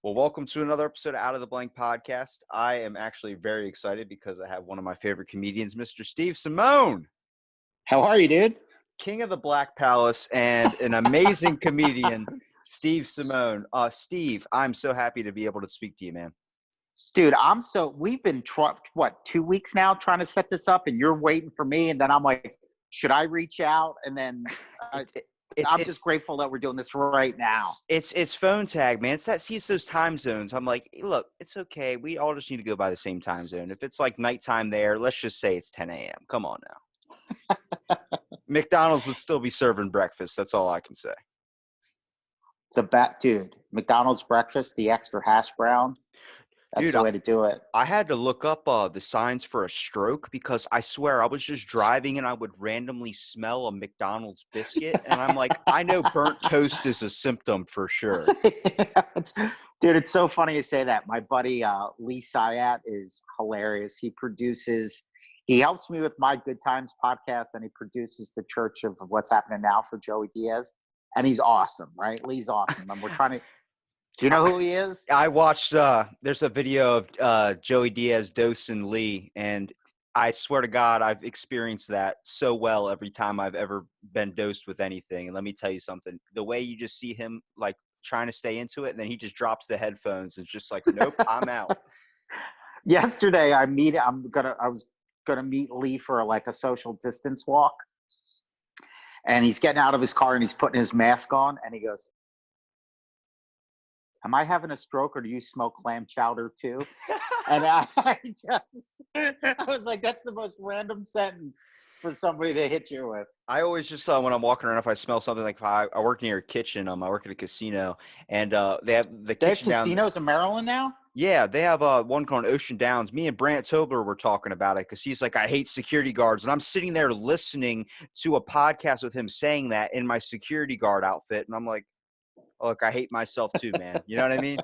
Well, welcome to another episode of Out of the Blank podcast. I am actually very excited because I have one of my favorite comedians, Mr. Steve Simeone, How are you, dude? king of the Black Palace and an amazing comedian, Steve Simeone. Steve, I'm so happy to be able to speak to you, man. Dude, we've been, 2 weeks now trying to set this up, and you're waiting for me. And then I'm like, should I reach out? And then It, it, it's I'm it's just grateful that we're doing this right now. it's phone tag, man. It's those time zones. I'm like, look, it's okay. We all just need to go by the same time zone. If it's like nighttime there, let's just say it's 10 a.m. Come on now. McDonald's would still be serving breakfast. That's all I can say. Dude, McDonald's breakfast, the extra hash brown. That's Dude, the way to do it. I had to look up the signs for a stroke because I swear I was just driving and I would randomly smell a McDonald's biscuit. And I'm like, I know burnt toast is a symptom for sure. Dude, it's so funny you say that. My buddy Lee Syatt is hilarious. He helps me with my Good Times podcast, and he produces the Church of What's Happening Now for Joey Diaz. And he's awesome, right? Lee's awesome. And we're trying to – do you know who he is? I watched there's a video of Joey Diaz dosing Lee, and I swear to God, I've experienced that so well every time I've ever been dosed with anything. And let me tell you something. The way you just see him, like, trying to stay into it, and then he just drops the headphones. It's just like, nope, I'm out. Yesterday, I was gonna meet Lee for like a social distance walk, and he's getting out of his car and he's putting his mask on, and he goes, "Am I having a stroke, or do you smoke clam chowder too?" And I was like, "That's the most random sentence for somebody to hit you with." I always just when I'm walking around, if I smell something, like if I work near a kitchen, I work at a casino, and they have the They have kitchen down. casinos in Maryland now? Yeah, they have one called Ocean Downs. Me and Brant Tobler were talking about it because he's like, I hate security guards. And I'm sitting there listening to a podcast with him saying that in my security guard outfit. And I'm like, look, I hate myself too, man. You know what I mean?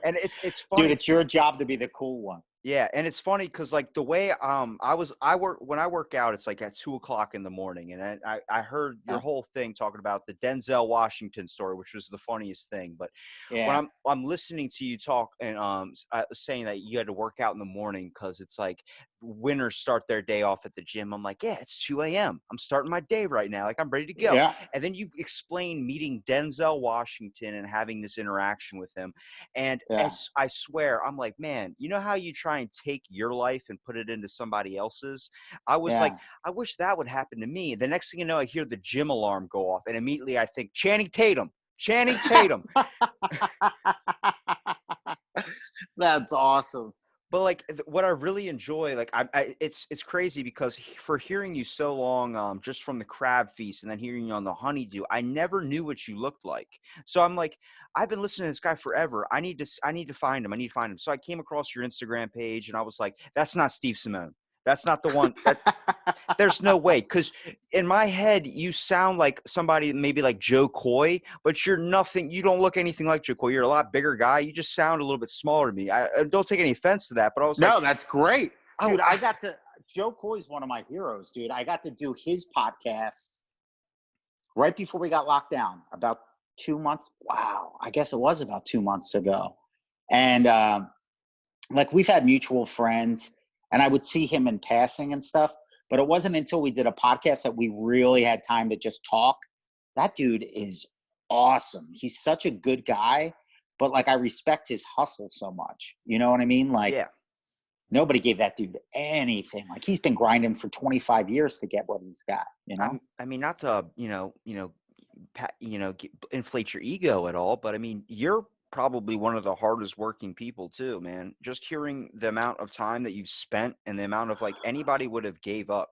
And it's funny. Dude, it's your job to be the cool one. Yeah, and it's funny because like the way when I work out, it's like at 2:00 in the morning, and I heard your whole thing talking about the Denzel Washington story, which was the funniest thing. But when Yeah. I'm listening to you talk and saying that you had to work out in the morning because it's like winners start their day off at the gym. I'm like, yeah, it's 2 a.m. I'm starting my day right now, like I'm ready to go. Yeah. And then you explain meeting Denzel Washington and having this interaction with him, and Yeah. I swear, I'm like, man, you know how you try and take your life and put it into somebody else's? I was like, I wish that would happen to me. The next thing you know, I hear the gym alarm go off, and immediately I think, Channing Tatum. That's awesome. But like what I really enjoy, like it's crazy because for hearing you so long, just from the crab feast and then hearing you on the honeydew, I never knew what you looked like. So I'm like, I've been listening to this guy forever. I need to find him. I need to find him. So I came across your Instagram page and I was like, that's not Steve Simeone. That's not the one. There's no way. Because in my head, you sound like somebody maybe like Joe Coy, but you're nothing. You don't look anything like Joe Coy. You're a lot bigger guy. You just sound a little bit smaller to me. I don't take any offense to that, but I was No, like, that's great. Dude, oh, Joe Coy's one of my heroes, dude. I got to do his podcast right before we got locked down, about 2 months. Wow. I guess it was about 2 months ago. And like we've had mutual friends, and I would see him in passing and stuff. But it wasn't until we did a podcast that we really had time to just talk. That dude is awesome. He's such a good guy, but like I respect his hustle so much. You know what I mean? Like yeah. Nobody gave that dude anything. Like he's been grinding for 25 years to get what he's got, you know? I mean, not to, inflate your ego at all, but I mean, you're probably one of the hardest working people too, man. Just hearing the amount of time that you've spent and the amount of like anybody would have gave up.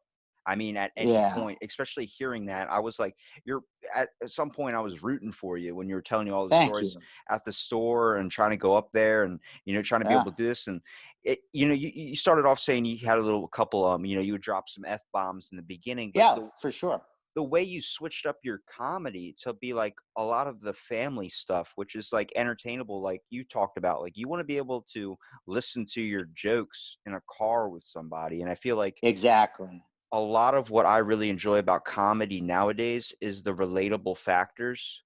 I mean, at any point, especially hearing that, I was like, you're at some point I was rooting for you when you were telling you all the Thank stories you. at the store and trying to go up there and, trying to be able to do this. And it, you started off saying you had a couple, you would drop some F-bombs in the beginning. But Yeah, for sure. the way you switched up your comedy to be like a lot of the family stuff, which is like entertainable, like you talked about, like you want to be able to listen to your jokes in a car with somebody. And I feel like Exactly. a lot of what I really enjoy about comedy nowadays is the relatable factors.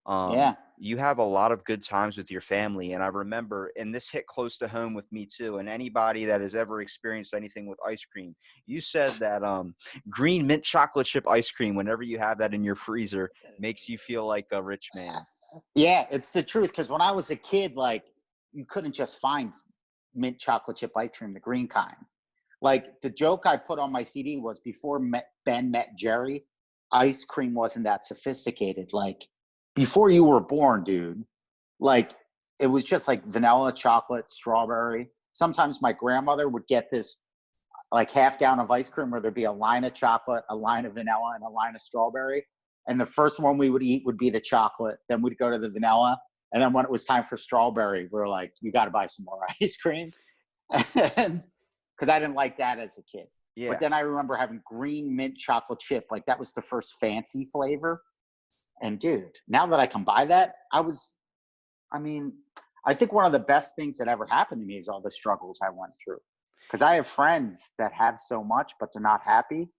Yeah. You have a lot of good times with your family. And I remember, and this hit close to home with me too. And anybody that has ever experienced anything with ice cream, you said that green mint chocolate chip ice cream, whenever you have that in your freezer, makes you feel like a rich man. Yeah, it's the truth. Because when I was a kid, like, you couldn't just find mint chocolate chip ice cream, the green kind. Like, the joke I put on my CD was, before Ben met Jerry, ice cream wasn't that sophisticated. Like, before you were born, dude, like, it was just like vanilla, chocolate, strawberry. Sometimes my grandmother would get this like half gallon of ice cream where there'd be a line of chocolate, a line of vanilla, and a line of strawberry. And the first one we would eat would be the chocolate. Then we'd go to the vanilla. And then when it was time for strawberry, we were like, you got to buy some more ice cream. And because I didn't like that as a kid. But Yeah. then I remember having green mint chocolate chip. Like, that was the first fancy flavor. And dude, now that I can buy that, I mean, I think one of the best things that ever happened to me is all the struggles I went through. Because I have friends that have so much, but they're not happy.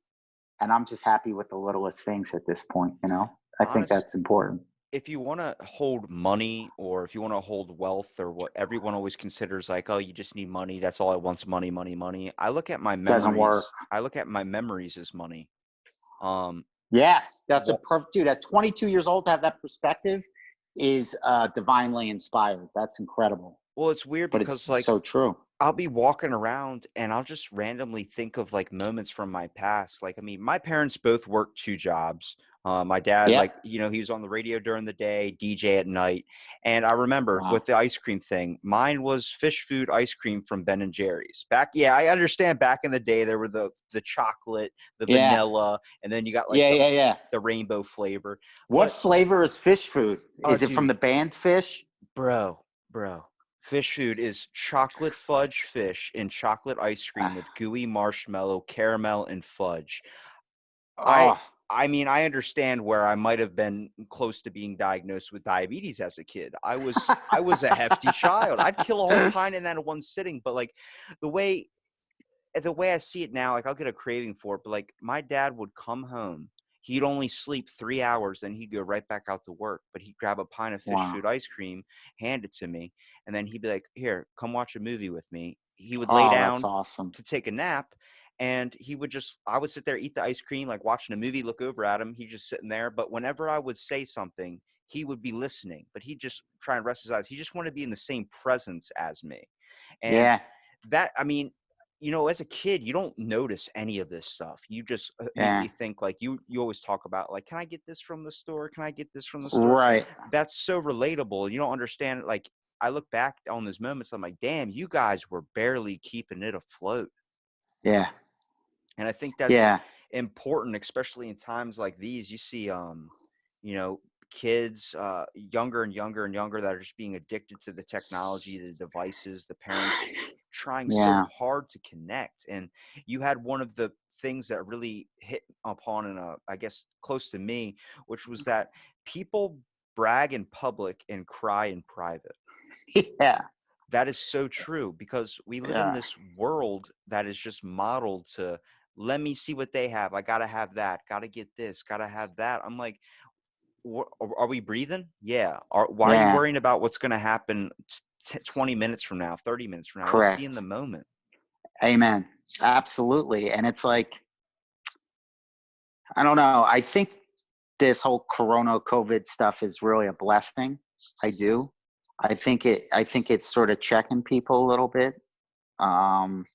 And I'm just happy with the littlest things at this point, you know? I think Honest, that's important. if you want to hold money, or if you want to hold wealth, or what everyone always considers like, oh, you just need money. That's all I want's money, money, money. I look at my Doesn't work. memories. I look at my memories as money. Um, Yes, that's a what perfect dude. At 22 years old, to have that perspective is divinely inspired. That's incredible. Well, it's weird But because it's like so true. I'll be walking around and I'll just randomly think of like moments from my past. Like, I mean, my parents both worked two jobs. My dad, Yep. like, he was on the radio during the day, DJ at night. And I remember Wow. with the ice cream thing, mine was fish food ice cream from Ben and Jerry's. Back, yeah, I understand back in the day there were the chocolate, the Yeah. vanilla, and then you got like Yeah. Yeah. Yeah. the rainbow flavor. What But flavor is fish food? oh, Is it from dude, the band Fish? bro. Fish food is chocolate fudge fish in chocolate ice cream Uh, with gooey marshmallow, caramel, and fudge. I oh, I mean, I understand where I might have been close to being diagnosed with diabetes as a kid. I was a hefty child. I'd kill a whole pint in that in one sitting, but like the way the way I see it now, like I'll get a craving for it. But like my dad would come home, he'd only sleep 3 hours, then he'd go right back out to work. But he'd grab a pint of fish wow. food ice cream, hand it to me, and then he'd be like, "Here, come watch a movie with me." He would lay Oh, that's down awesome. to take a nap, and I would sit there, eat the ice cream, like watching a movie, look over at him. He's just sitting there. But whenever I would say something, he would be listening, but he'd just try and rest his eyes. He just wanted to be in the same presence as me. And Yeah. that, I mean, as a kid, you don't notice any of this stuff. You just Yeah. immediately think like you always talk about like, can I get this from the store? Can I get this from the store? Right. That's so relatable. You don't understand. Like I look back on those moments, I'm like, damn, you guys were barely keeping it afloat. Yeah. And I think that's Yeah. important, especially in times like these. You see, you know, kids younger and younger and younger that are just being addicted to the technology, the devices, the parents trying so Yeah. hard to connect. And you had one of the things that really hit upon in I guess close to me, which was that people brag in public and cry in private. Yeah. That is so true because we live in Yeah. this world that is just modeled to let me see what they have. I got to have that. Got to get this. Got to have that. I'm like, are we breathing? Yeah. Why are you Yeah. worrying about what's going to happen 20 minutes from now, 30 minutes from now? Let's be in Correct. the moment. Amen. Absolutely. And it's like, I don't know. I think this whole Corona COVID stuff is really a blessing. I do. I think it's sort of checking people a little bit. Um,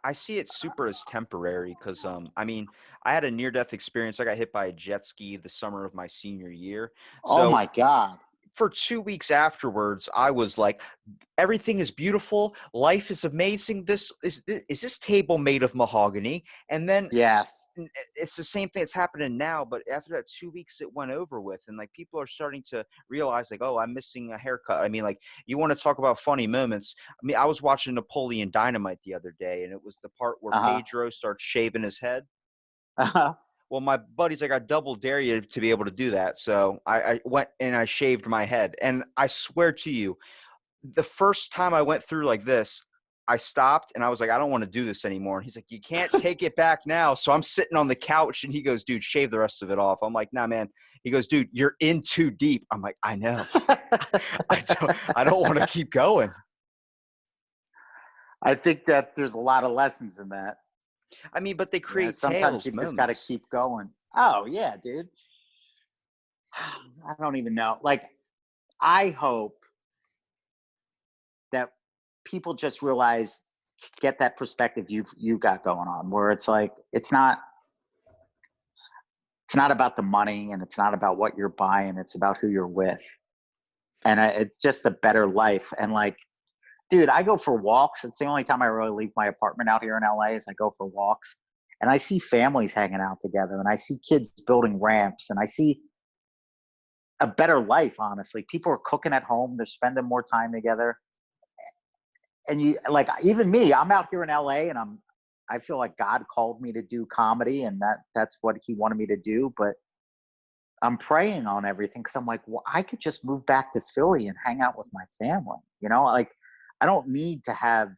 I see it super as temporary because, I mean, I had a near death experience. I got hit by a jet ski the summer of my senior year. oh So my God. for 2 weeks afterwards, I was like, everything is beautiful. Life is amazing. Is this table made of mahogany? And then Yes. it's the same thing that's happening now. But after that 2 weeks, it went over with. And like people are starting to realize, like, oh, I'm missing a haircut. I mean, like, you want to talk about funny moments. I mean, I was watching Napoleon Dynamite the other day, and it was the part where Uh-huh. Pedro starts shaving his head. Uh-huh. Well, my buddy's like, I double dare you to be able to do that. So I went and I shaved my head. And I swear to you, the first time I went through like this, I stopped and I was like, I don't want to do this anymore. And he's like, you can't take it back now. So I'm sitting on the couch and he goes, dude, shave the rest of it off. I'm like, nah, man, He goes, dude, you're in too deep. I'm like, I know. I don't want to keep going. I think that there's a lot of lessons in that. I mean, but they Yeah, create sometimes tales, you just got to moments. keep going. Oh yeah, dude. I don't even know. Like, I hope that people just realize, get that perspective you got going on, where it's like it's not about the money, and it's not about what you're buying. It's about who you're with, and it's just a better life. And like, dude, I go for walks. It's the only time I really leave my apartment out here in LA is I go for walks, and I see families hanging out together, and I see kids building ramps, and I see a better life. Honestly, people are cooking at home. They're spending more time together. And you, like, even me, I'm out here in LA, and I feel like God called me to do comedy, and that's what he wanted me to do. But I'm praying on everything, because I'm like, well, I could just move back to Philly and hang out with my family. Like, I don't need to have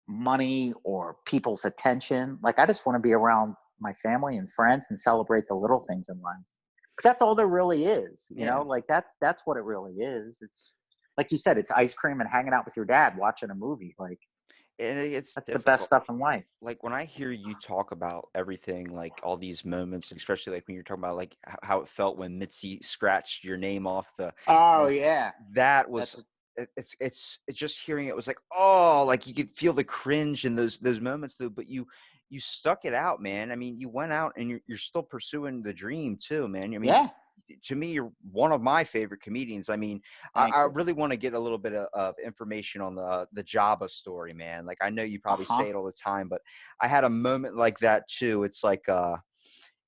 money or people's attention. Like, I just want to be around my family and friends and celebrate the little things in life. Because that's all there really is, Yeah. like that's what it really is. It's like you said, it's ice cream and hanging out with your dad watching a movie. Like, And it's that's the best difficult. stuff in life. Like when I hear you talk about everything, like all these moments, especially like when you're talking about like how it felt when Mitzi scratched your name off Oh like yeah. that was That's it's just hearing it was like, oh, like you could feel the cringe in those moments though, but you stuck it out, man. I mean, you went out and you're still pursuing the dream too, man. I mean, yeah. to me, you're one of my favorite comedians. I mean, Thank I you. really want to get a little bit of information on the Jabba story, man. Like I know you probably Uh-huh. say it all the time, but I had a moment like that too. It's like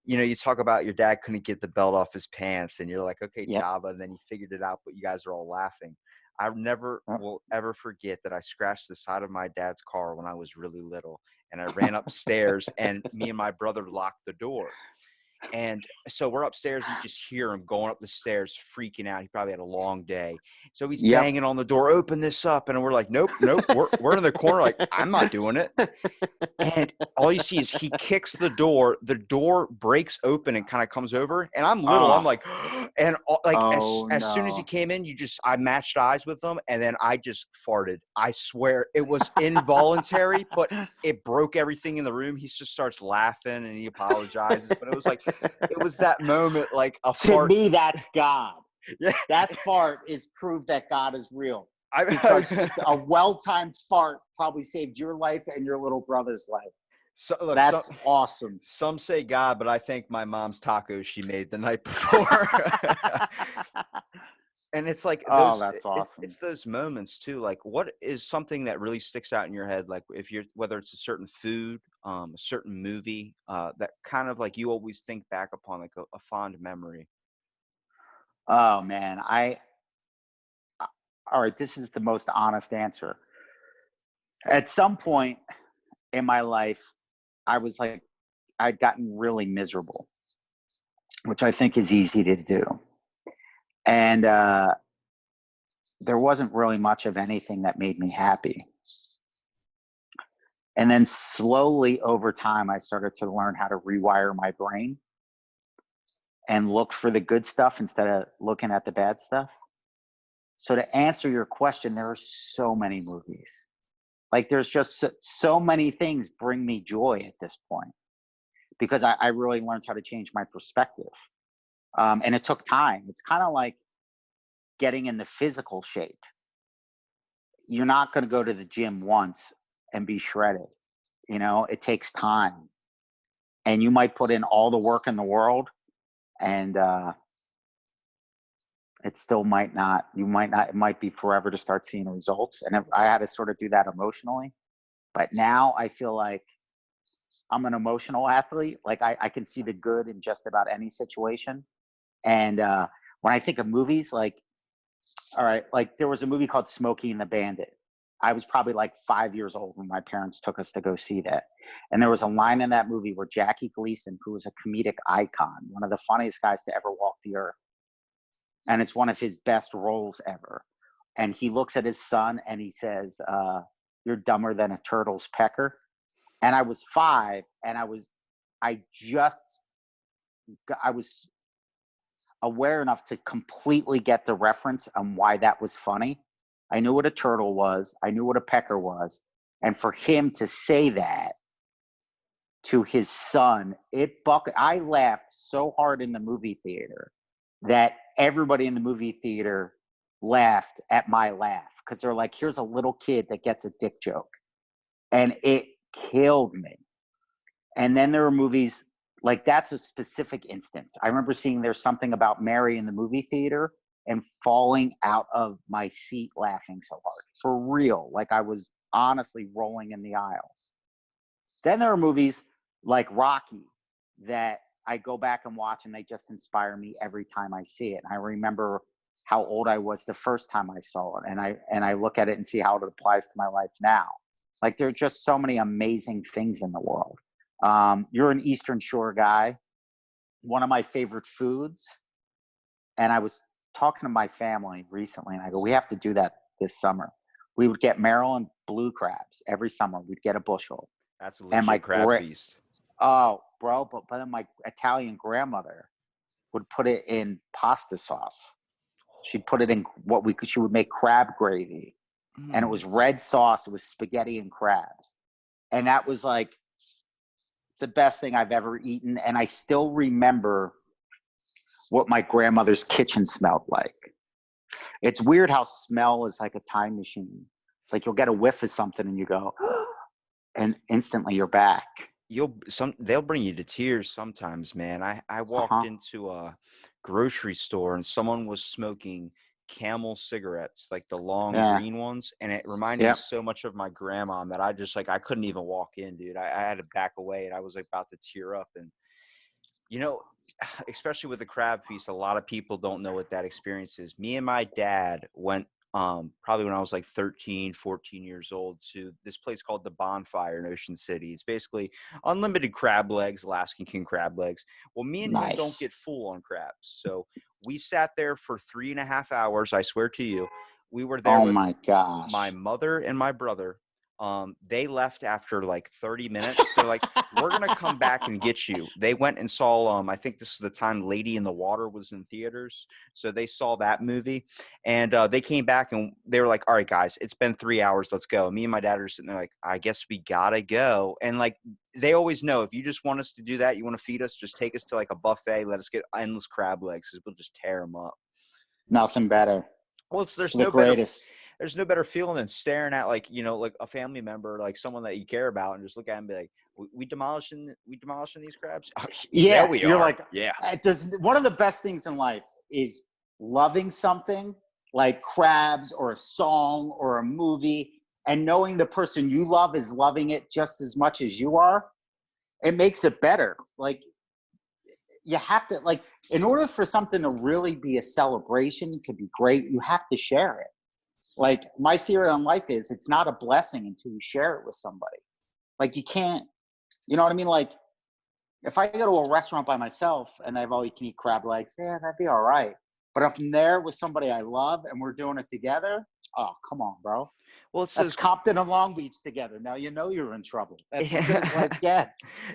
you talk about your dad couldn't get the belt off his pants, and you're like, okay, Yep. Jabba, and then he figured it out, but you guys are all laughing. I never will ever forget that I scratched the side of my dad's car when I was really little, and I ran upstairs, and me and my brother locked the door. And so we're upstairs. You just hear him going up the stairs, freaking out. He probably had a long day. So he's Yep. banging on the door, open this up. And we're like, nope, nope. We're in the corner. Like, I'm not doing it. And all you see is he kicks the door breaks open and kind of comes over. And I'm little, I'm Oh, like, and like oh as soon as he no. came in, I matched eyes with him, and then I just farted. I swear it was involuntary, but it broke everything in the room. He just starts laughing and he apologizes. But it was like, it was that moment, like a To fart. me, that's God. Yeah. That fart is proof that God is real, because I, just a well-timed fart probably saved your life and your little brother's life. so look, That's awesome. some say God, but I think my mom's tacos she made the night before. And it's like Oh, that's it's awesome. those moments too. Like, what is something that really sticks out in your head? Like, if you're whether it's a certain food, a certain movie, that kind of like you always think back upon, like a fond memory. Oh man, all right, this is the most honest answer. At some point in my life, I was like, I'd gotten really miserable, which I think is easy to do. And there wasn't really much of anything that made me happy. And then slowly over time, I started to learn how to rewire my brain and look for the good stuff instead of looking at the bad stuff. So to answer your question, there are so many movies. Like, there's just so many things bring me joy at this point, because I really learned how to change my perspective. And it took time. It's kind of like getting in the physical shape. You're not going to go to the gym once and be shredded. It takes time, and you might put in all the work in the world, and it still might not. You might not. It might be forever to start seeing results. And I had to sort of do that emotionally. But now I feel like I'm an emotional athlete. Like, I can see the good in just about any situation. And when I think of movies, like, all right, like there was a movie called Smokey and the Bandit. I was probably like 5 years old when my parents took us to go see that. And there was a line in that movie where Jackie Gleason, who was a comedic icon, one of the funniest guys to ever walk the earth, and it's one of his best roles ever. And he looks at his son and he says, "You're dumber than a turtle's pecker." And I was 5, and I just, I was aware enough to completely get the reference on why that was funny. I knew what a turtle was. I knew what a pecker was. And for him to say that to his son, I laughed so hard in the movie theater that everybody in the movie theater laughed at my laugh because they're like, here's a little kid that gets a dick joke. And it killed me. And then there were movies like that's a specific instance. I remember seeing There's Something About Mary in the movie theater and falling out of my seat laughing so hard. For real. Like I was honestly rolling in the aisles. Then there are movies like Rocky that I go back and watch and they just inspire me every time I see it. And I remember how old I was the first time I saw it. And I look at it and see how it applies to my life now. Like there are just so many amazing things in the world. You're an Eastern Shore guy. One of my favorite foods, and I was talking to my family recently, and I go, we have to do that this summer. We would get Maryland blue crabs every summer. We'd get a bushel. That's a And legit crab feast. oh, bro, but then my Italian grandmother would put it in pasta sauce. She'd put it in she would make crab gravy, and it was red sauce. It was spaghetti and crabs. And that was like the best thing I've ever eaten. And I still remember what my grandmother's kitchen smelled like. It's weird how smell is like a time machine. Like you'll get a whiff of something and you go, and instantly you're back. They'll bring you to tears sometimes, man. I walked Uh-huh. into a grocery store and someone was smoking Camel cigarettes, like the long Yeah. green ones, and it reminded me Yep. so much of my grandma that I just like I couldn't even walk in, dude. I had to back away and I was like about to tear up. And you know, especially with the crab feast, a lot of people don't know what that experience is. Me and my dad went probably when I was like 13, 14 years old to this place called the Bonfire in Ocean City. It's basically unlimited crab legs, Alaskan king crab legs. Well, me and him don't Nice. get full on crabs. So we sat there for 3.5 hours, I swear to you. We were there Oh with my my gosh. mother and my brother. They left after like 30 minutes. They're like, we're gonna come back and get you. They went and saw I think this is the time Lady in the Water was in theaters. So they saw that movie. And they came back and they were like, all right, guys, it's been 3 hours, let's go. Me and my dad are sitting there like, I guess we gotta go. And like they always know if you just want us to do that, you want to feed us, just take us to like a buffet, let us get endless crab legs because we'll just tear them up. Nothing better. Well, It's the greatest. there's no better feeling than staring at like like a family member, like someone that you care about, and just look at him and be like, we demolishing these crabs. Oh, yeah, Yeah, we you're are. like, Yeah, there's one of the best things in life is loving something like crabs or a song or a movie, and knowing the person you love is loving it just as much as you are. It makes it better. Like you have to like in order for something to really be a celebration to be great, you have to share it. Like my theory on life is it's not a blessing until you share it with somebody. Like you can't, you know what I mean? Like if I go to a restaurant by myself and I've all you can eat crab legs, yeah, that'd be all right. But if I'm there with somebody I love and we're doing it together, oh, come on, bro. well, it's That's those Compton and Long Beach together. Now you know you're in trouble. That's as good as life yeah.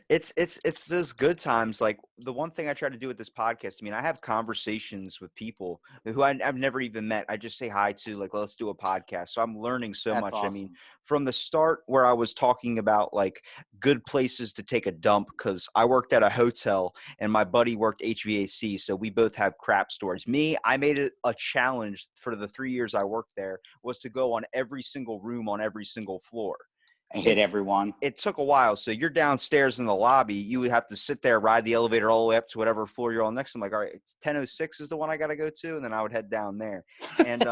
gets. It's those good times. Like the one thing I try to do with this podcast, I mean, I have conversations with people who I've never even met. I just say hi to, like, let's do a podcast. So I'm learning so That's much. I mean, awesome. from the start where I was talking about like good places to take a dump, because I worked at a hotel and my buddy worked HVAC. So we both have crap stories. Me, I made it a challenge for the 3 years I worked there was to go on every single room on every single floor. I hit It everyone. it took a while. So you're downstairs in the lobby. You would have to sit there, ride the elevator all the way up to whatever floor you're on next. I'm like, all right, it's 1006 is the one I got to go to. And then I would head down there. And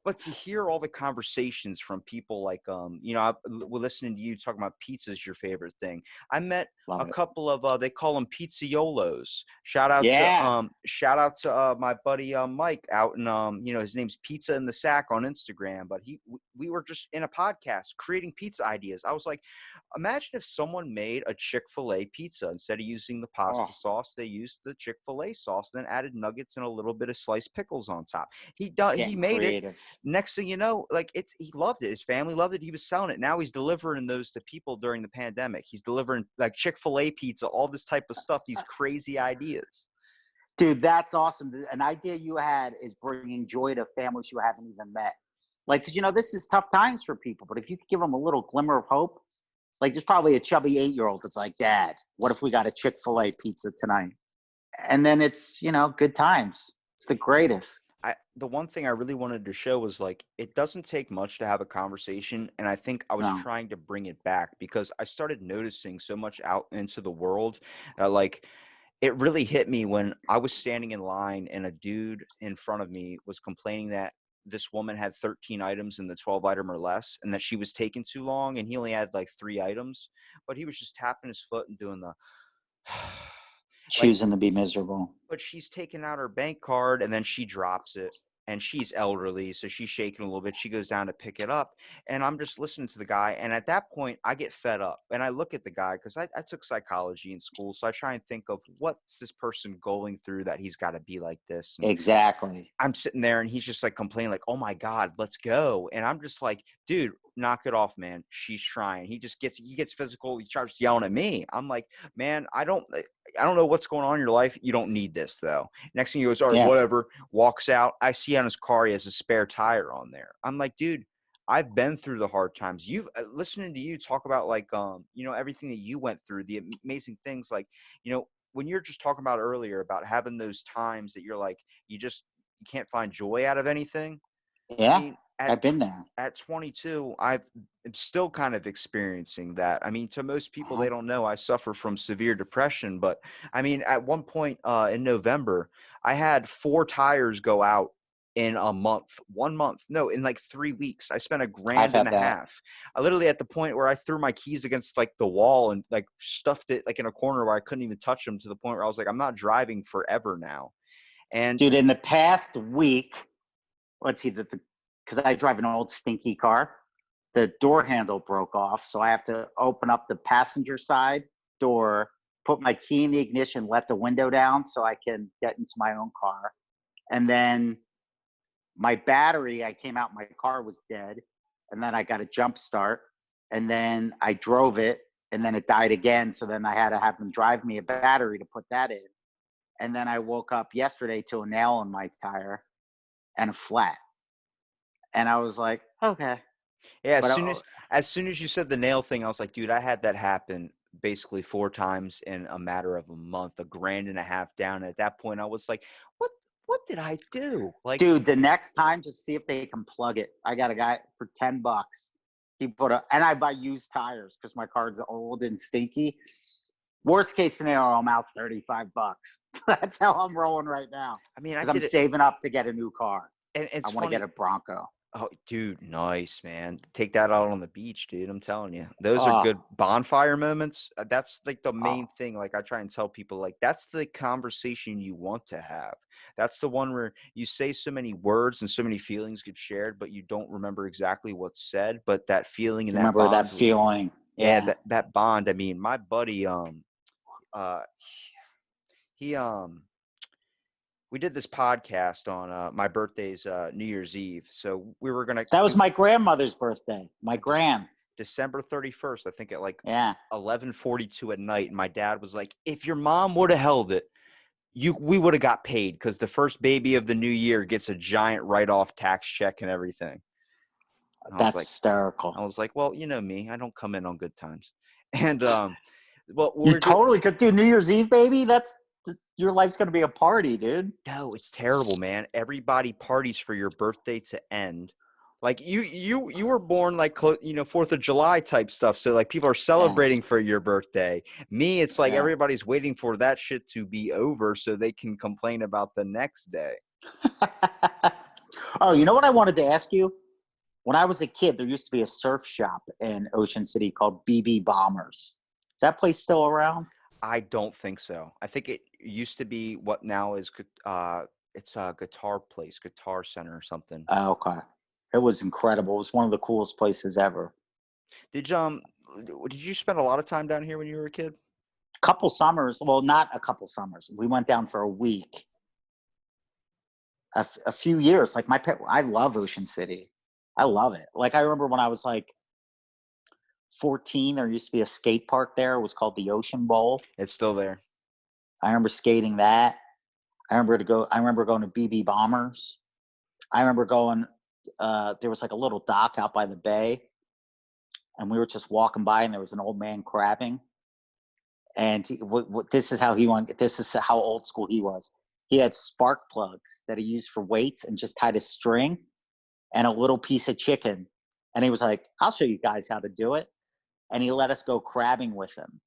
but to hear all the conversations from people like we're listening to you talking about pizza is your favorite thing. I met Love a it. couple of they call them pizzaiolos. Yeah. Shout out to my buddy Mike out in his name's Pizza in the Sack on Instagram. But we were just in a podcast creating pizza ideas. I was like, imagine if someone made a Chick-fil-A pizza. Instead of using the pasta Oh, sauce, they used the Chick-fil-A sauce, then added nuggets and a little bit of sliced pickles on top. He getting made it. creative. Next thing you know, like he loved it. His family loved it. He was selling it. Now he's delivering those to people during the pandemic. He's delivering like Chick-fil-A pizza, all this type of stuff, these crazy ideas. Dude, that's awesome. An idea you had is bringing joy to families you haven't even met. Like, because this is tough times for people, but if you could give them a little glimmer of hope, like there's probably a chubby 8-year-old that's like, Dad, what if we got a Chick-fil-A pizza tonight? And then it's, good times. It's the greatest. The one thing I really wanted to show was like it doesn't take much to have a conversation, and I think I was No. trying to bring it back because I started noticing so much out into the world. Like it really hit me when I was standing in line and a dude in front of me was complaining that this woman had 13 items in the 12 item or less and that she was taking too long and he only had like 3 items, but he was just tapping his foot and doing the like, Choosing to be miserable. but she's taking out her bank card and then she drops it. And she's elderly, so she's shaking a little bit. She goes down to pick it up, and I'm just listening to the guy. And at that point, I get fed up, and I look at the guy because I took psychology in school, so I try and think of what's this person going through that he's got to be like this. And Exactly. I'm sitting there and he's just like complaining, like, "Oh my God, let's go." And I'm just like, dude, knock it off, man. She's trying. He gets physical. He starts yelling at me. I'm like, man, I don't know what's going on in your life. You don't need this though. Next thing he goes, all right, Yeah. whatever. Walks out. I see on his car he has a spare tire on there. I'm like, dude, I've been through the hard times. You've listening to you talk about like everything that you went through, the amazing things like, when you're just talking about earlier about having those times that you're like, you can't find joy out of anything. I Yeah. mean, I've been there. at 22, I'm still kind of experiencing that. I mean, to most people, Uh-huh. they don't know I suffer from severe depression, but I mean, at one point in November, I had 4 tires go out in a month, 1 month, no, in like 3 weeks. I spent a I've grand and had a that. half. I literally at the point where I threw my keys against like the wall and like stuffed it like in a corner where I couldn't even touch them to the point where I was like, I'm not driving forever now. And Dude, in the past week, let's see, because I drive an old stinky car, the door handle broke off. So I have to open up the passenger side door, put my key in the ignition, let the window down so I can get into my own car. And then my battery, I came out, my car was dead. And then I got a jump start. And then I drove it and then it died again. So then I had to have them drive me a battery to put that in. And then I woke up yesterday to a nail in my tire and a flat. And I was like, okay. yeah, But as soon as you said the nail thing, I was like, dude, I had that happen basically 4 times in a matter of a month, a grand and a half down. At that point, I was like, what did I do? Like, dude, the next time, just see if they can plug it. I got a guy for $10. And I buy used tires because my car's old and stinky. Worst case scenario, I'm out $35. That's how I'm rolling right now I mean, I because I'm did it, saving up to get a new car. and I it's want to get funny. a Bronco. Oh, dude, nice, man. Take that out on the beach, dude. I'm telling you. Those are Oh, good bonfire moments. That's like the oh, main thing. Like I try and tell people like that's the conversation you want to have. That's the one where you say so many words and so many feelings get shared, but you don't remember exactly what's said, but that feeling and that remember that bond, feeling? yeah, Yeah. that bond. I mean, my buddy uh he we did this podcast on my birthday's New Year's Eve. So we were gonna That we was my grandmother's birthday. My just grand. December 31st, I think at like Yeah. 11:42 at night. And my dad was like, if your mom would have held it, we would have got paid because the first baby of the new year gets a giant write-off tax check and everything. And That's hysterical. I was like, well, you know me, I don't come in on good times. And well, You we're doing totally could do New Year's Eve, baby. Your life's gonna be a party, dude. no, it's terrible, man. Everybody parties for your birthday to end. Like you were born like 4th of July type stuff. So like people are Yeah. celebrating for your birthday. Me, it's like Yeah. everybody's waiting for that shit to be over so they can complain about the next day. Oh, you know what I wanted to ask you? When I was a kid, there used to be a surf shop in Ocean City called BB Bombers. Is that place still around? I don't think so. I think it used to be what now is it's a guitar place, Guitar Center or something. Okay. It was incredible. It was one of the coolest places ever. Did you did you spend a lot of time down here when you were a kid? Couple summers, well, not a couple summers. We went down for a week, a few years. Like I love Ocean City. I love it. Like I remember when I was like 14, there used to be a skate park there. It was called the Ocean Bowl. It's still there. I remember skating that. I remember going to BB Bombers. I remember going. There was like a little dock out by the bay, and we were just walking by, and there was an old man crabbing. And this is how he wanted. This is how old school he was. He had spark plugs that he used for weights, and just tied a string and a little piece of chicken. And he was like, "I'll show you guys how to do it." And he let us go crabbing with him.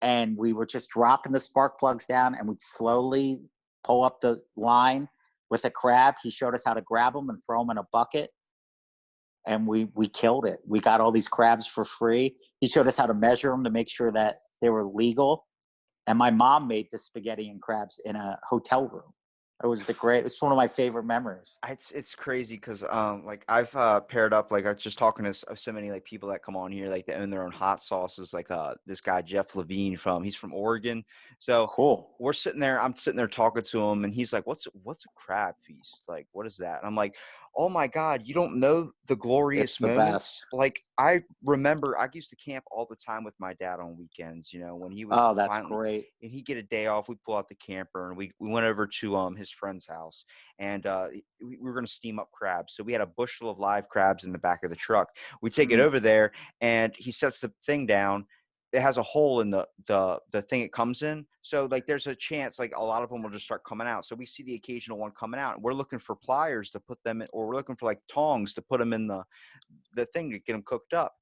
And we were just dropping the spark plugs down, and we'd slowly pull up the line with a crab. He showed us how to grab them and throw them in a bucket, and we killed it. We got all these crabs for free. He showed us how to measure them to make sure that they were legal. And my mom made the spaghetti and crabs in a hotel room. It's one of my favorite memories. It's crazy because like I've paired up, like I was just talking to so many like people that come on here, like they own their own hot sauces, like this guy Jeff Levine he's from Oregon. So Cool. I'm sitting there talking to him, and he's like, what's a crab feast, like what is that? And I'm like, oh my God, you don't know the It's glorious the best. moments. Like I remember I used to camp all the time with my dad on weekends, when he would Oh, that's finally, great. and he'd get a day off, we'd pull out the camper, and we went over to his friend's house, and we were going to steam up crabs. So we had a bushel of live crabs in the back of the truck. We take it Mm. over there, and he sets the thing down. It has a hole in the thing it comes in. So like there's a chance like a lot of them will just start coming out. So we see the occasional one coming out, and we're looking for pliers to put them in, or we're looking for like tongs to put them in the thing to get them cooked up.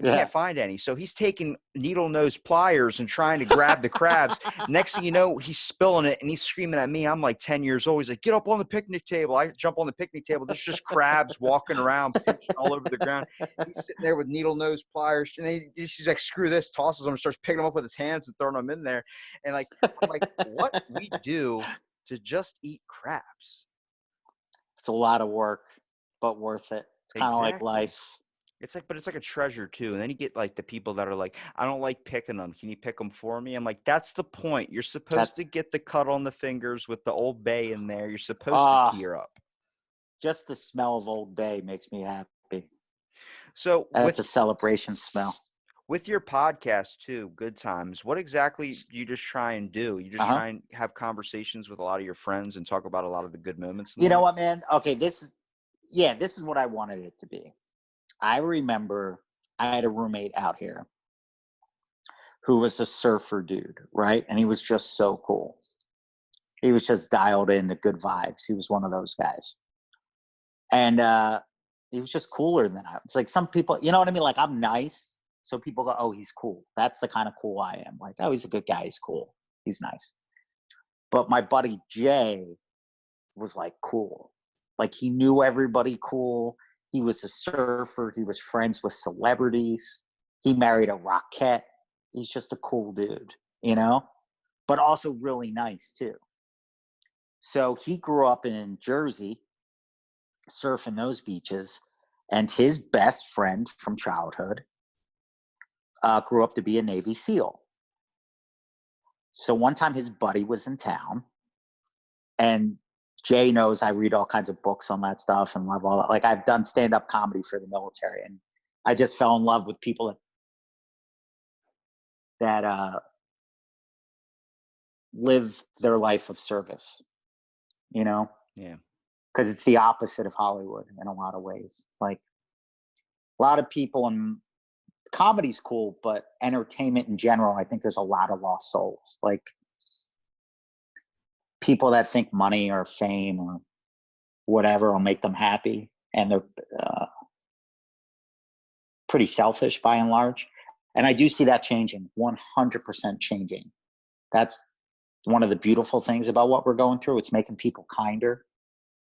We Yeah. can't find any. So he's taking needle nose pliers and trying to grab the crabs. Next thing you know, he's spilling it, and he's screaming at me. I'm like 10 years old. He's like, get up on the picnic table. I jump on the picnic table. There's just crabs walking around, pinching all over the ground. He's sitting there with needle nose pliers. And he's like, screw this, tosses them and starts picking them up with his hands and throwing them in there. And like, I'm like, what we do to just eat crabs? It's a lot of work, but worth it. It's kind of like Exactly. life. But it's like a treasure too. And then you get like the people that are like, I don't like picking them. Can you pick them for me? I'm like, that's the point. You're supposed to That's get the cut on the fingers with the Old Bay in there. You're supposed to ah, tear up. just the smell of Old Bay makes me happy. So That's a celebration smell. with your podcast too, Good Times, what exactly do you just try and do? You just Uh-huh. try and have conversations with a lot of your friends and talk about a lot of the good moments in You know life? what, man? Okay, this is what I wanted it to be. I remember I had a roommate out here who was a surfer dude, right? And he was just so cool. He was just dialed in the good vibes. He was one of those guys. And he was just cooler than I. It's like some people, you know what I mean? Like I'm nice. So people go, oh, he's cool. That's the kind of cool I am. Like, oh, he's a good guy. He's cool. He's nice. But my buddy Jay was like cool. Like he knew everybody cool. He was a surfer. He was friends with celebrities. He married a rockette. He's just a cool dude, you know, but also really nice too. So he grew up in Jersey, surfing those beaches, and his best friend from childhood grew up to be a Navy SEAL. So one time his buddy was in town, and Jay knows I read all kinds of books on that stuff and love all that. Like I've done stand-up comedy for the military, and I just fell in love with people that live their life of service, you know, Yeah. because it's the opposite of Hollywood in a lot of ways. Like a lot of people in comedy's cool, but entertainment in general, I think there's a lot of lost souls. Like people that think money or fame or whatever will make them happy, and they're uh, pretty selfish by and large. And I do see that changing, 100% changing. That's one of the beautiful things about what we're going through. It's making people kinder.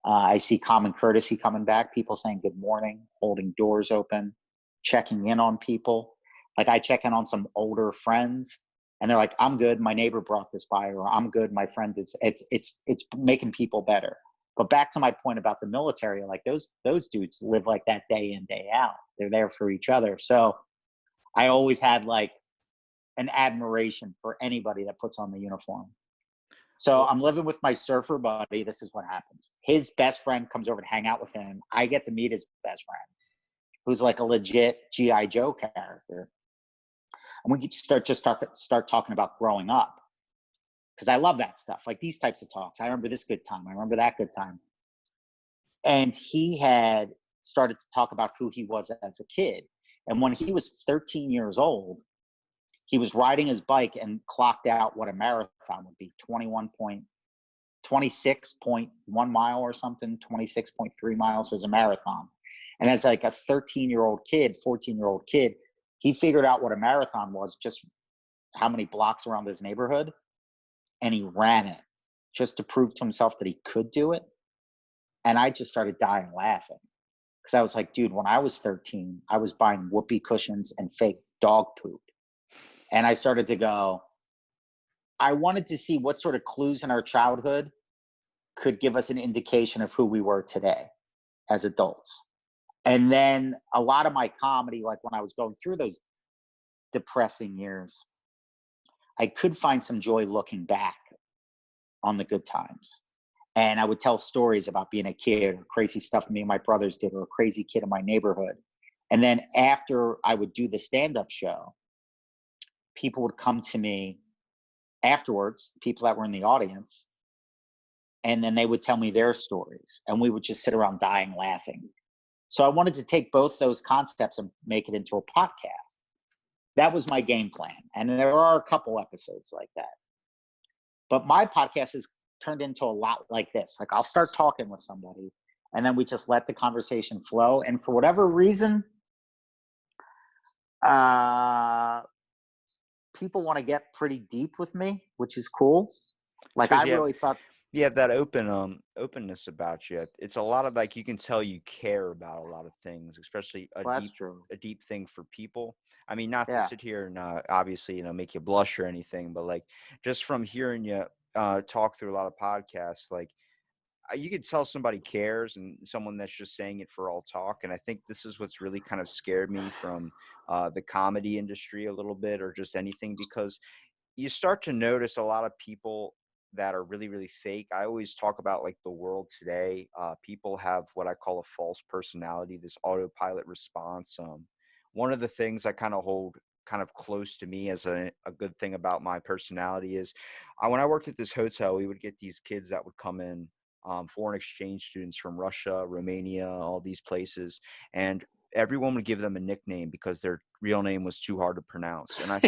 I see common courtesy coming back, people saying good morning, holding doors open, checking in on people. Like I check in on some older friends, and they're like, I'm good. My neighbor brought this by, or I'm good. My friend is, it's making people better. But back to my point about the military, like those dudes live like that day in, day out. They're there for each other. So I always had like an admiration for anybody that puts on the uniform. So Well, I'm living with my surfer buddy. This is what happens. His best friend comes over to hang out with him. I get to meet his best friend, who's like a legit GI Joe character. And we start talking about growing up. because I love that stuff, like these types of talks. I remember this good time. I remember that good time. And he had started to talk about who he was as a kid. And when he was 13 years old, he was riding his bike and clocked out what a marathon would be, 26.1 mile or something, 26.3 miles as a marathon. And as like a 13-year-old kid, 14-year-old kid, he figured out what a marathon was, just how many blocks around his neighborhood, and he ran it just to prove to himself that he could do it. And I just started dying laughing because I was like, dude, when I was 13, I was buying whoopee cushions and fake dog poop. And I started to go, I wanted to see what sort of clues in our childhood could give us an indication of who we were today as adults. And then a lot of my comedy, like when I was going through those depressing years, I could find some joy looking back on the good times. And I would tell stories about being a kid, or crazy stuff me and my brothers did, or a crazy kid in my neighborhood. And then after I would do the stand-up show, people would come to me afterwards, people that were in the audience, and then they would tell me their stories. And we would just sit around dying laughing. So I wanted to take both those concepts and make it into a podcast. That was my game plan. And there are a couple episodes like that. But my podcast has turned into a lot like this. Like I'll start talking with somebody and then we just let the conversation flow. And for whatever reason, people want to get pretty deep with me, which is cool. Like I really thought you have that openness about you. It's a lot of like, you can tell you care about a lot of things, especially that's true. a deep thing for people. I mean, not to Yeah. sit here and obviously, make you blush or anything, but like just from hearing you talk through a lot of podcasts, like you could tell somebody cares and someone that's just saying it for all talk. And I think this is what's really kind of scared me from the comedy industry a little bit, or just anything, because you start to notice a lot of people that are really, really fake. I always talk about like the world today. People have what I call a false personality, this autopilot response. One of the things I kind of hold kind of close to me as a good thing about my personality is when I worked at this hotel, we would get these kids that would come in, foreign exchange students from Russia, Romania, all these places. And everyone would give them a nickname because their real name was too hard to pronounce. And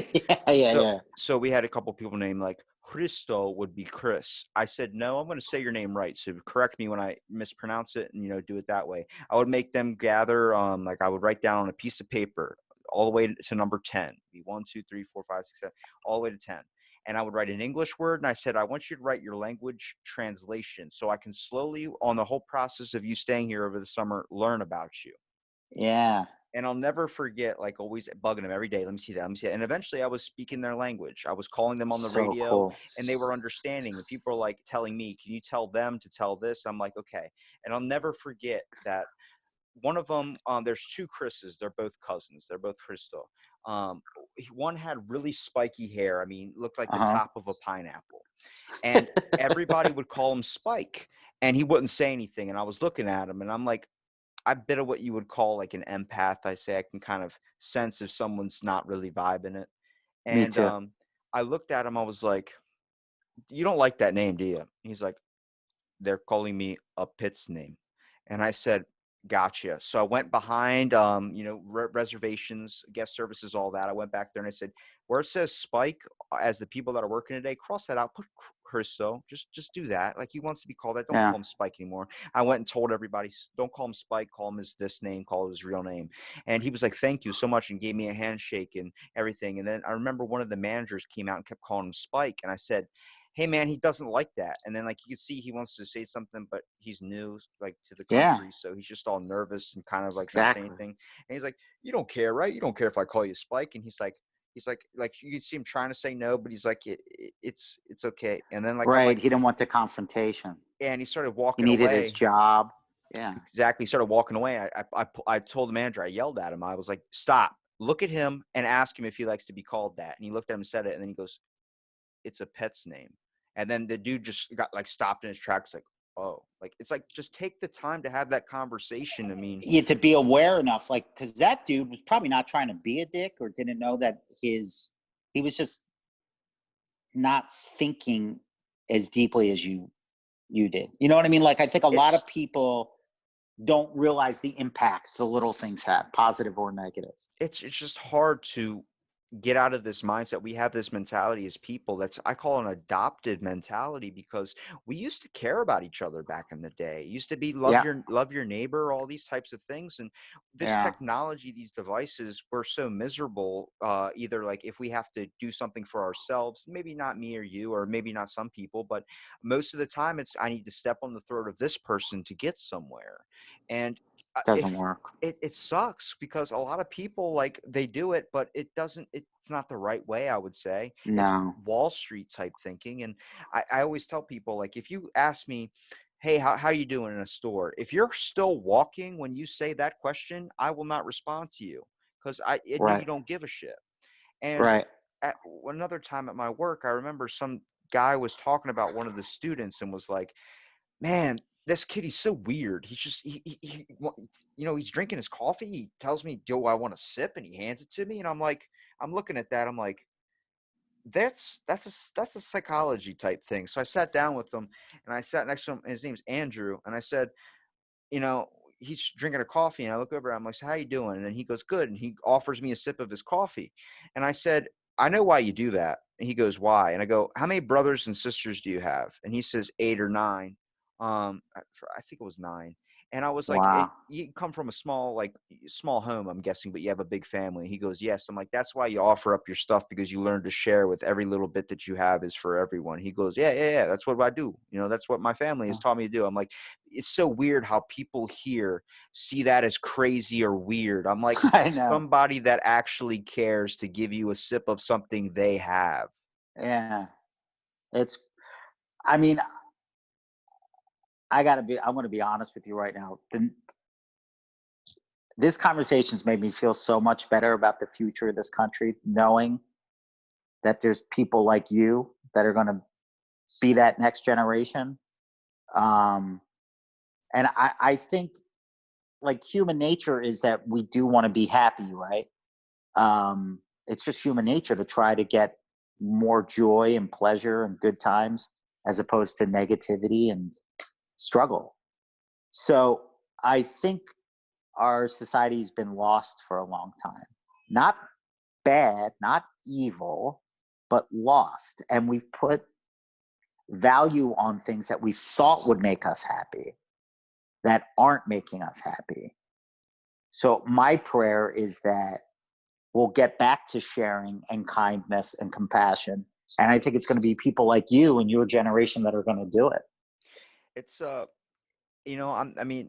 so we had a couple people named like Christo would be Chris. I said, no, I'm going to say your name right. So correct me when I mispronounce it and, do it that way. I would make them gather, like I would write down on a piece of paper all the way to number 10, be 1, 2, 3, 4, 5, 6, 7, all the way to 10. And I would write an English word. And I said, I want you to write your language translation so I can slowly, on the whole process of you staying here over the summer, learn about you. Yeah. And I'll never forget, like always bugging them every day. Let me see that. Let me see that. And eventually I was speaking their language. I was calling them on the So radio cool. and they were understanding. And people are like telling me, can you tell them to tell this? I'm like, okay. And I'll never forget that one of them, there's two Chris's. They're both cousins. They're both Crystal. One had really spiky hair. I mean, looked like the Uh-huh. top of a pineapple. And everybody would call him Spike. And he wouldn't say anything. And I was looking at him and I'm like, I'm a bit of what you would call like an empath. I say I can kind of sense if someone's not really vibing it. Me And too. I looked at him. I was like, "You don't like that name, do you?" He's like, "They're calling me a Pitts name," and I said, "Gotcha." So I went behind, reservations, guest services, all that. I went back there and I said, "Where it says Spike, as the people that are working today, cross that out. Put Christo. Just do that. Like he wants to be called that. Don't Yeah. call him Spike anymore." I went and told everybody, "Don't call him Spike. Call him this name. Call his real name." And he was like, "Thank you so much," and gave me a handshake and everything. And then I remember one of the managers came out and kept calling him Spike, and I said, "Hey man, he doesn't like that." And then like you can see he wants to say something, but he's new like to the Yeah. country, so he's just all nervous and kind of like not saying Exactly. anything. And he's like, "You don't care, right? You don't care if I call you Spike?" And he's like you can see him trying to say no, but he's like it's okay. And then like I'm Right. like, He didn't want the confrontation. and he started He walking needed his away. job. Yeah. Exactly, he started walking away. I told the manager, I yelled at him. I was like, "Stop! Look at him and ask him if he likes to be called that." And he looked at him and said it, and then he goes, "It's a pet's name." And then the dude just got like stopped in his tracks, like, oh, like it's like just take the time to have that conversation. I mean, Yeah, to be aware enough, like, because that dude was probably not trying to be a dick or didn't know that he was just not thinking as deeply as you did. You know what I mean? Like I think a lot It's of people don't realize the impact the little things have, positive or negative. it's just hard to get out of this mindset. We have this mentality as people that's I call an adopted mentality because we used to care about each other back in the day. It used to be Yeah, love your neighbor, all these types of things. And this yeah, technology, these devices, we're so miserable. Either like if we have to do something for ourselves, maybe not me or you, or maybe not some people, but most of the time it's I need to step on the throat of this person to get somewhere. And doesn't if work. it sucks because a lot of people like they do it, but it's not the right way, I would say. It's No, Wall Street type thinking. And I always tell people, like, if you ask me, hey, how you doing in a store? If you're still walking when you say that question, I will not respond to you because I know you right, don't give a shit. And right. at another time at my work, I remember some guy was talking about one of the students and was like, man, this kid, he's so weird. He's just, he's drinking his coffee. He tells me, do I want a sip? And he hands it to me. And I'm like, I'm looking at that. I'm like, that's a psychology type thing. So I sat down with him and I sat next to him. His name's Andrew. And I said, you know, he's drinking a coffee and I look over, I'm like, so how you doing? And then he goes, good. And he offers me a sip of his coffee. And I said, I know why you do that. And he goes, why? And I go, how many brothers and sisters do you have? And he says 8 or 9. I think it was 9. And I was like, Wow. you come from a small home, I'm guessing, but you have a big family. He goes, yes. I'm like, that's why you offer up your stuff because you learn to share with every little bit that you have is for everyone. He goes, yeah. That's what I do. That's what my family has taught me to do. I'm like, it's so weird how people here see that as crazy or weird. I'm like, I know. somebody that actually cares to give you a sip of something they have. Yeah, it's. I mean, I want to be honest with you right now. This conversation's made me feel so much better about the future of this country, knowing that there's people like you that are going to be that next generation. Um, and I think like human nature is that we do want to be happy, right? It's just human nature to try to get more joy and pleasure and good times as opposed to negativity and struggle. So I think our society's been lost for a long time. Not bad, not evil, but lost. And we've put value on things that we thought would make us happy that aren't making us happy. So my prayer is that we'll get back to sharing and kindness and compassion. And I think it's going to be people like you and your generation that are going to do it. It's I mean,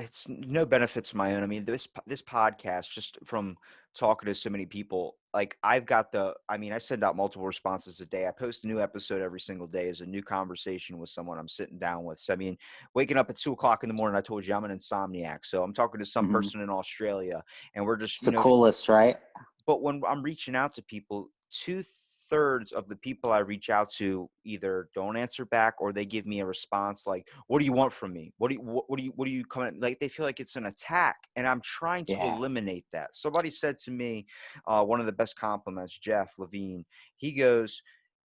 it's no benefits of my own. I mean, this podcast, just from talking to so many people, like I mean, I send out multiple responses a day. I post a new episode every single day as a new conversation with someone I'm sitting down with. So I mean, waking up at 2 o'clock in the morning, I told you I'm an insomniac. So I'm talking to some Mm-hmm. person in Australia, and we're just It's the coolest, right? but when I'm reaching out to people, 2/3 of the people I reach out to either don't answer back or they give me a response like, "What do you want from me? What do you coming?" Like they feel like it's an attack, and I'm trying to Yeah. eliminate that. Somebody said to me, one of the best compliments, Jeff Levine. He goes,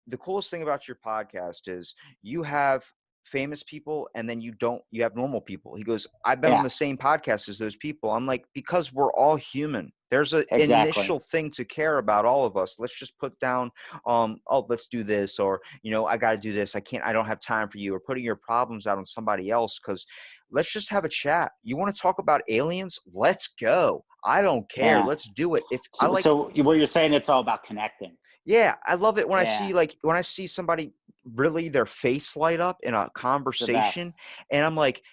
"The coolest thing about your podcast is you have." Famous people and then you have normal people. He goes, I've been on Yeah. the same podcast as those people. I'm like, because we're all human. There's an Exactly. initial thing to care about all of us. Let's just put down oh, let's do this, or I got to do this, I don't have time for you, or putting your problems out on somebody else. Because let's just have a chat. You want to talk about aliens? Let's go. I don't care. Yeah. Let's do it. If I like So what you're saying, it's all about connecting. Yeah, I love it when Yeah. I see somebody really their face light up in a It's the best. conversation, and I'm like,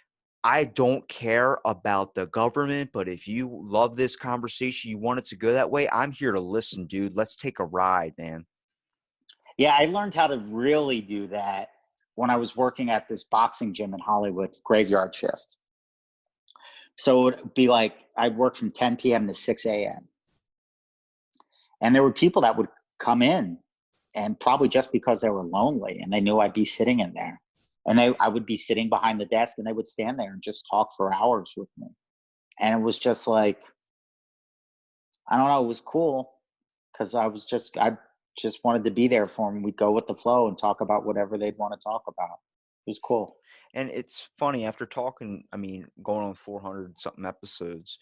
I don't care about the government, but if you love this conversation, you want it to go that way, I'm here to listen, dude. Let's take a ride, man. Yeah. I learned how to really do that when I was working at this boxing gym in Hollywood, graveyard shift. So it would be like I'd work from 10 p.m. to 6 a.m. And there were people that would come in and probably just because they were lonely and they knew I'd be sitting in there. And I would be sitting behind the desk and they would stand there and just talk for hours with me. And it was just like, I don't know, it was cool because I just wanted to be there for them. We'd go with the flow and talk about whatever they'd want to talk about. It was cool. And it's funny after talking, I mean, going on 400 something episodes,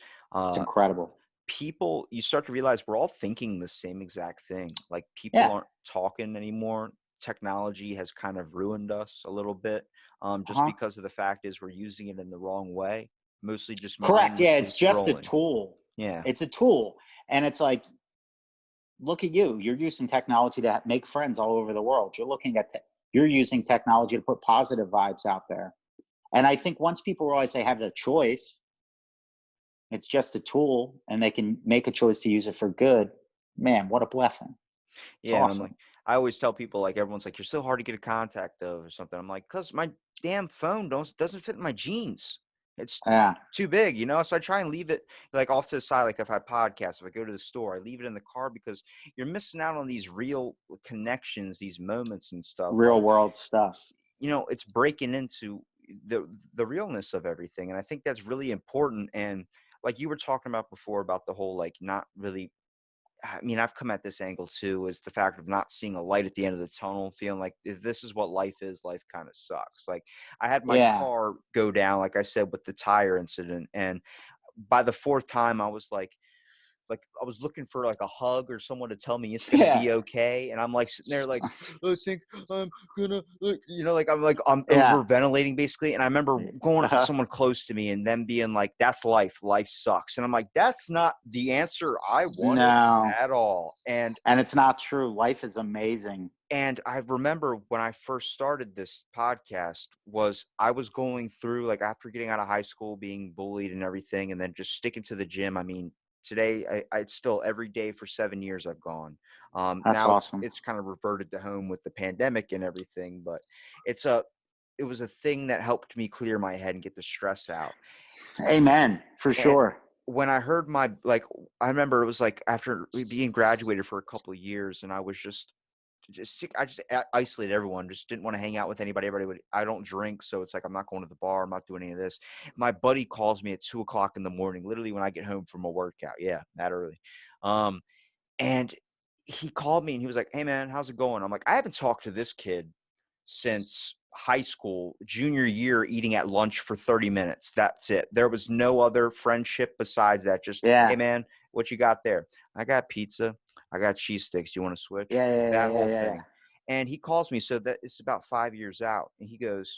It's uh, incredible. people, you start to realize we're all thinking the same exact thing. Like people Yeah. aren't talking anymore. Technology has kind of ruined us a little bit, just Uh-huh. because of the fact is we're using it in the wrong way, mostly just Correct. Yeah, mindlessly it's just a scrolling. tool. Yeah. It's a tool. And it's like, look at you. You're using technology to make friends all over the world. You're using technology to put positive vibes out there. And I think once people realize they have the choice, it's just a tool and they can make a choice to use it for good. Man, what a blessing. It's Yeah, and I'm like, awesome. I always tell people, like, everyone's like, "You're so hard to get a contact of," or something. I'm like, "'Cause my damn phone doesn't fit in my jeans. It's Yeah. too big, you know?" So I try and leave it, like, off to the side, like, if I podcast, if I go to the store, I leave it in the car because you're missing out on these real connections, these moments and stuff, Real like, world stuff. it's breaking into the realness of everything, and I think that's really important, and like you were talking about before about the whole, like, not really I mean, I've come at this angle too, is the fact of not seeing a light at the end of the tunnel, feeling like if this is what life is, life kind of sucks. Like I had my Yeah. car go down, like I said, with the tire incident. And by the fourth time, I was like I was looking for like a hug or someone to tell me it's gonna Yeah. be okay, and I'm like sitting there like I think I'm gonna like I'm Yeah. overventilating basically. And I remember going up to Uh-huh. someone close to me and them being like, "That's life. Life sucks." And I'm like, "That's not the answer I wanted No. at all." And it's not true. Life is amazing. And I remember when I first started this podcast was I was going through like after getting out of high school, being bullied and everything, and then just sticking to the gym. I mean, today I it's still every day for 7 years I've gone. That's Now awesome. it's kind of reverted to home with the pandemic and everything, but it's a it was a thing that helped me clear my head and get the stress out. Amen. For And sure. when I heard my like, I remember it was like after being graduated for a couple of years, and I was just sick. I just isolated everyone. Just didn't want to hang out with anybody. Everybody would. I don't drink, so it's like I'm not going to the bar. I'm not doing any of this. My buddy calls me at 2 o'clock in the morning, literally when I get home from a workout. Yeah, that early. Um, and he called me and he was like, "Hey man, how's it going?" I'm like, "I haven't talked to this kid since high school, junior year, eating at lunch for 30 minutes. That's it. There was no other friendship besides that. Just, hey Yeah. man, what you got there?" "I got pizza. I got cheese sticks. You want to switch?" Yeah. Yeah. Yeah. That Yeah. whole Yeah. Yeah. thing. And he calls me. So that it's about 5 years out. And he goes,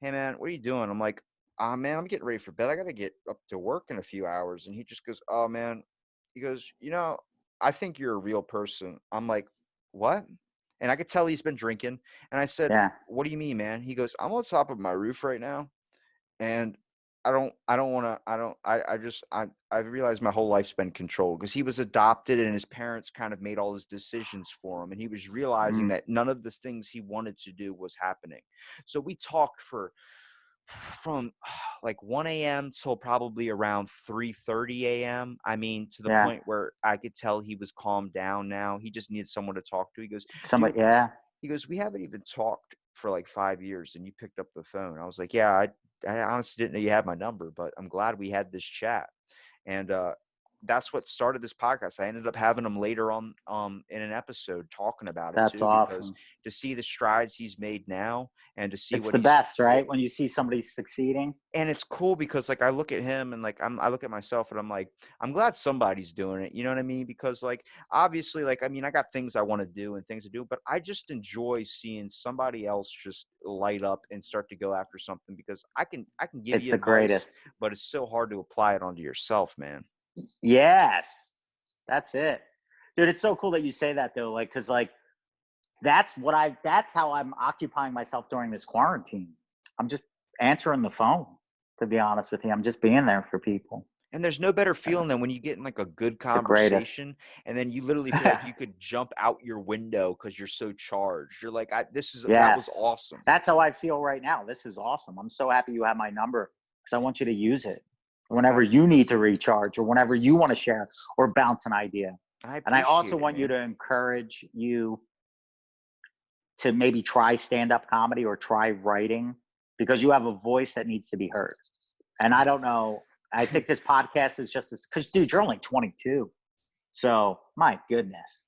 "Hey man, what are you doing?" I'm like, "Ah man, I'm getting ready for bed. I got to get up to work in a few hours." And he just goes, "Oh man," he goes, "I think you're a real person." I'm like, "What?" And I could tell he's been drinking. And I said, Yeah. "What do you mean, man?" He goes, "I'm on top of my roof right now, and I don't want to, I realized my whole life's been controlled because he was adopted and his parents kind of made all his decisions for him. And he was realizing Mm. that none of the things he wanted to do was happening. So we talked for from like 1 a.m. till probably around 3:30 a.m. I mean, to the Yeah. point where I could tell he was calmed down now. He just needed someone to talk to. He goes, "Dude," Somebody. Yeah. he goes, "We haven't even talked for like 5 years and you picked up the phone." I was like, "Yeah, I honestly didn't know you had my number, but I'm glad we had this chat." And that's what started this podcast. I ended up having him later on in an episode talking about it That's too, because awesome. to see the strides he's made now and to see It's what the he's best, right? When you see somebody succeeding. and it's cool because like I look at him and like I look at myself and I'm like, I'm glad somebody's doing it. You know what I mean? Because like obviously, like I mean, I got things I want to do and things to do, but I just enjoy seeing somebody else just light up and start to go after something because I can give It's you the advice, greatest. but it's so hard to apply it onto yourself, man. Yes. That's it. Dude, it's so cool that you say that though. Like, cause like that's how I'm occupying myself during this quarantine. I'm just answering the phone, to be honest with you. I'm just being there for people. And there's no better feeling than when you get in like a good It's the greatest. conversation and then you literally feel like you could jump out your window because you're so charged. You're like, that was Yes. awesome. That's how I feel right now. This is awesome. I'm so happy you have my number because I want you to use it whenever I you need to recharge or whenever you want to share or bounce an idea. I And I also appreciate it, want you man. to encourage you to maybe try stand-up comedy or try writing because you have a voice that needs to be heard. And I I don't know. I think this podcast is just as because dude, you're only 22. So my goodness.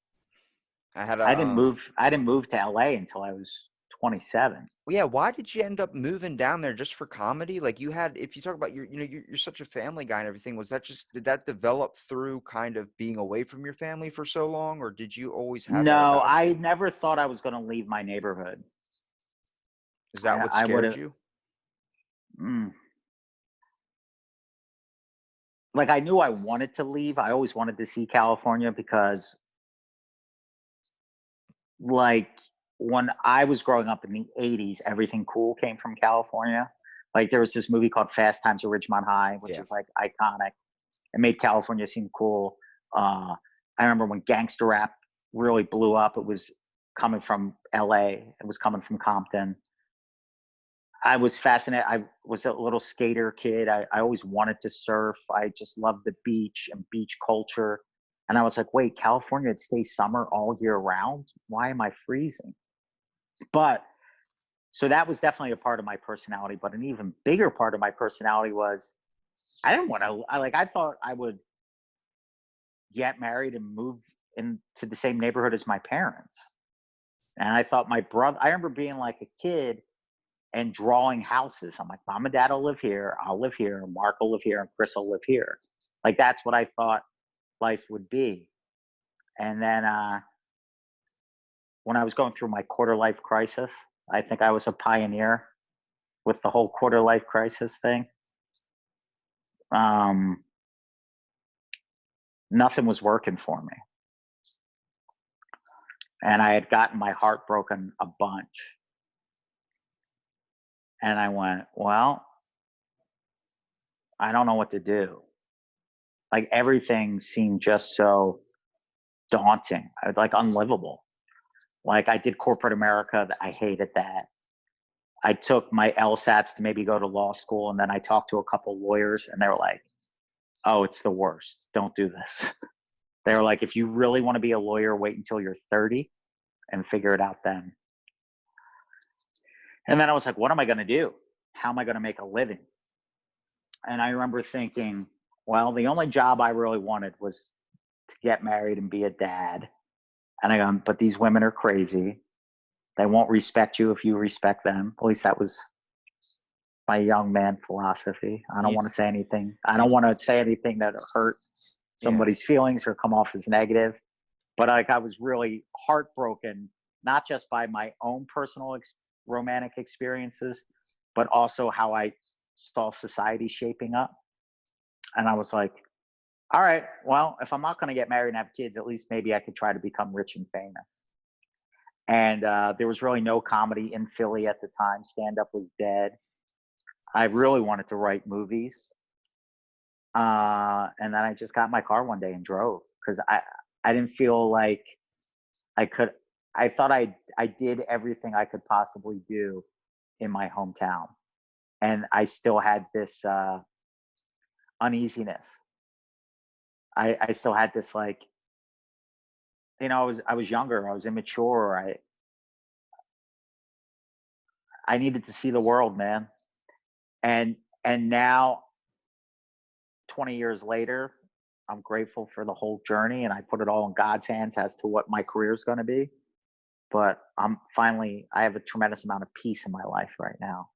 I had I a didn't move. I didn't move to LA until I was 27. yeah, why did you end up moving down there just for comedy? Like you had, if you talk about your, you're such a family guy and everything, was that just, did that develop through kind of being away from your family for so long, or did you always have that No, about I you? never thought I was going to leave my neighborhood. Is that what I would scared have. you? Mm, like I knew I wanted to leave. I always wanted to see California because, like, when I was growing up in the '80s, everything cool came from California. Like there was this movie called Fast Times at Ridgemont High, which Yeah. is like iconic. It made California seem cool. Uh, I remember when gangster rap really blew up. It was coming from LA. It was coming from Compton. I was fascinated. I was a little skater kid. I always wanted to surf. I just loved the beach and beach culture. And I was like, wait, California, it stays summer all year round. Why am I freezing? But so that was definitely a part of my personality. But an even bigger part of my personality was I didn't want to, I thought I would get married and move into the same neighborhood as my parents. And I thought my brother, I remember being like a kid and drawing houses. I'm like, mom and dad will live here. I'll live here. Mark will live here. And Chris will live here. Like, that's what I thought life would be. And then when I was going through my quarter life crisis, I think I was a pioneer with the whole quarter life crisis thing. Um, Nothing was working for me. And I had gotten my heart broken a bunch. And I went, well, I don't know what to do. Like everything seemed just so daunting. I was like unlivable. Like I did corporate America. I hated that. I took my LSATs to maybe go to law school, and then I talked to a couple lawyers, and they were like, "Oh, it's the worst. Don't do this." They were like, "If you really want to be a lawyer, wait until you're 30 and figure it out then." And then I was like, "What am I going to do? How am I going to make a living?" And I remember thinking, well, the only job I really wanted was to get married and be a dad. And I go, but these women are crazy. They won't respect you if you respect them. At least that was my young man philosophy. I don't You, want to say anything. I you don't want to say anything that hurt yeah. somebody's feelings or come off as negative. But like I was really heartbroken, not just by my own personal romantic experiences, but also how I saw society shaping up. And I was like, all right, well, if I'm not going to get married and have kids, at least maybe I could try to become rich and famous. And there was really no comedy in Philly at the time. Stand up was dead. I really wanted to write movies. And then I just got in my car one day and drove because I didn't feel like I could. I thought I did everything I could possibly do in my hometown, and I still had this uneasiness. I still had this like, I was younger, I was immature. I needed to see the world, man. And now 20 years later, I'm grateful for the whole journey and I put it all in God's hands as to what my career is going to be. But I have a tremendous amount of peace in my life right now.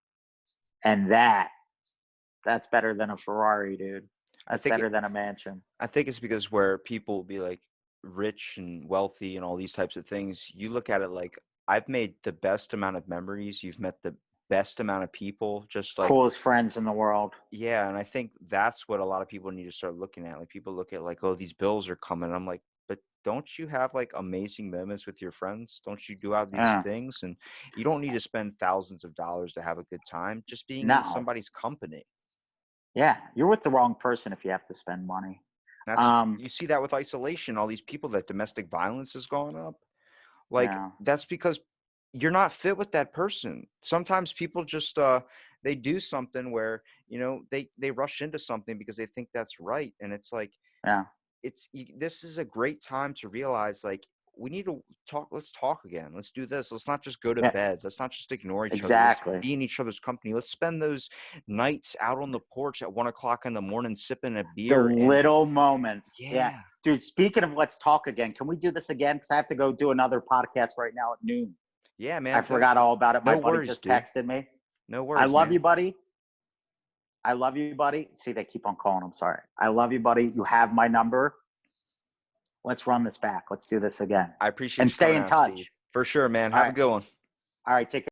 And that's better than a Ferrari, dude. I That's think better than a mansion. I think it's because where people will be like rich and wealthy and all these types of things, you look at it like I've made the best amount of memories. You've met the best amount of people. Just like, Coolest friends in the world. yeah. And I think that's what a lot of people need to start looking at. Like people look at like, oh, these bills are coming. I'm like, but don't you have like amazing moments with your friends? Don't you do out these Yeah. things? And you don't need to spend thousands of dollars to have a good time. Just being in No. somebody's company. Yeah. You're with the wrong person if you have to spend money. That's Um, you see that with isolation, all these people that domestic violence has gone up. Like, yeah. that's because you're not fit with that person. Sometimes people just, they do something where, they rush into something because they think that's right, and it's like, Yeah. this is a great time to realize, like, we need to talk. Let's talk again. Let's do this. Let's not just go to Yeah, bed. Let's not just ignore each other. Let's exactly. be in each other's company. Let's spend those nights out on the porch at 1 o'clock in the morning, sipping a The beer. And little moments. Yeah. yeah, Dude, speaking of let's talk again, can we do this again? Because I have to go do another podcast right now at noon. yeah, I man. forgot all about it. My No buddy worries, just dude. texted me. No I worries, love man. you, buddy. I love you, buddy. See, they keep on calling. I'm sorry. I love you, buddy. You have my number. Let's run this back. Let's do this again. I appreciate And you stay coming in out, Steve. touch. For sure, man. All Have a right. good one. All right. Take care.